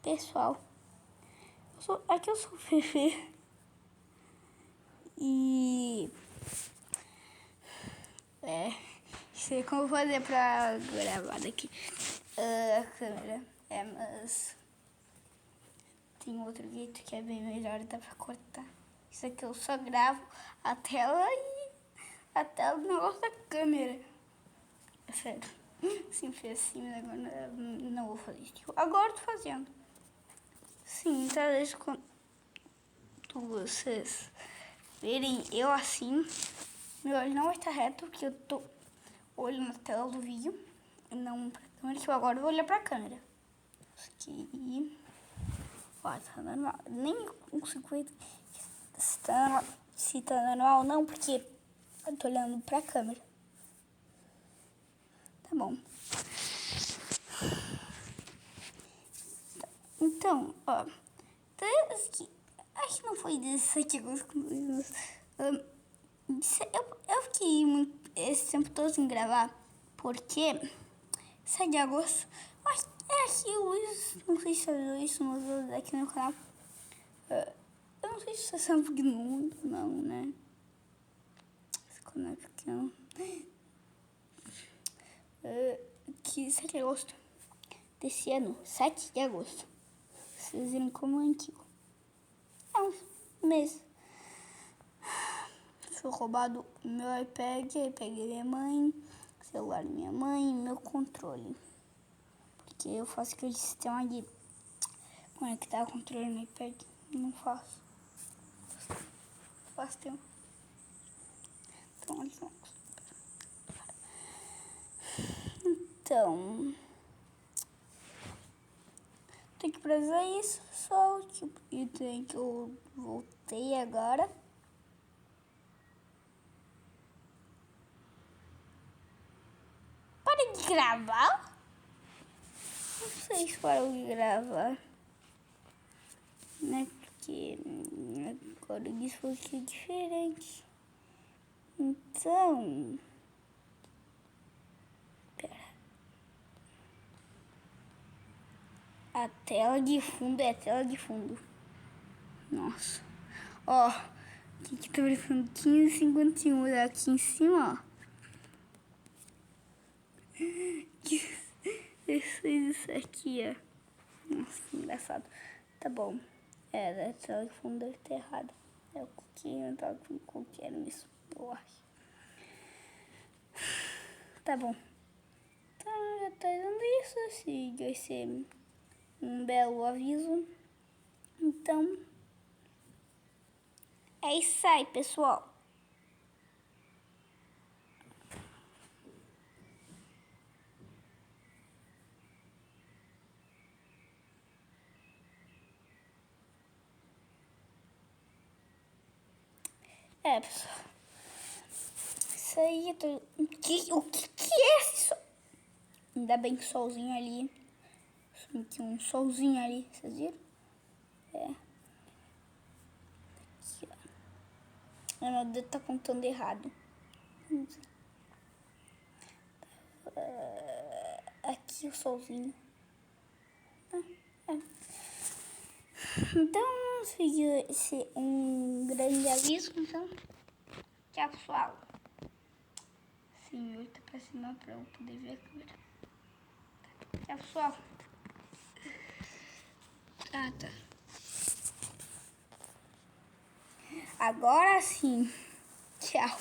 Pessoal, aqui eu sou o Fefe. E... sei como fazer pra gravar daqui a câmera. Mas... tem outro jeito que é bem melhor, dá pra cortar. Isso aqui eu só gravo a tela e a tela do negócio da câmera. É sério. Sempre fez assim, mas agora não vou fazer isso. Agora eu tô fazendo. Sim, tá, deixa quando vocês verem eu assim, meu olho não vai estar reto, porque eu tô olhando na tela do vídeo, não pra câmera, que eu agora vou olhar pra câmera. Isso aqui, ó, tá normal, nem consigo ver se tá normal ou não, porque eu tô olhando pra câmera. Tá bom. Então, ó, acho que não foi desse aqui eu fiquei esse tempo todo sem gravar, porque 7 de agosto, aqui o Luiz, não sei se você viu isso nos vídeos aqui no canal, eu não sei se você sabe que não, né, esse canal é pequeno, que 7 de agosto desse ano, 7 de agosto, vocês viram como é antigo, é um mês. Foi roubado meu iPad da minha mãe, celular da minha mãe e meu controle. Porque eu faço aquele sistema de conectar o controle no iPad. Não faço. Faz tempo. Então, olha só. Então, tem que fazer isso só. Tipo, e tem que eu voltei agora. Para de gravar? Não sei se parou de gravar. Né? Porque agora isso foi diferente. Então... pera. A tela de fundo é a tela de fundo. Nossa. Ó. Aqui que tá parecendo 15,51. Aqui em cima, ó. Isso aqui, ó. Nossa, que engraçado. Tá bom. A tela de fundo deve ter errado. É o que eu tava colocando isso, eu acho. Tá bom. Então, já tá dando isso. Esse vai ser um belo aviso. Então, é isso aí, pessoal. Pessoal. Isso aí, o que é isso? Ainda bem que solzinho ali. Tinha um solzinho ali, vocês viram? Aqui, ó. Meu dedo tá apontando errado. Aqui o solzinho. Então, esse é um grande aviso, então. Tchau, pessoal. Sim, 8 pra cima pra eu poder ver a câmera. Tchau, pessoal. Tá. Agora sim. Tchau.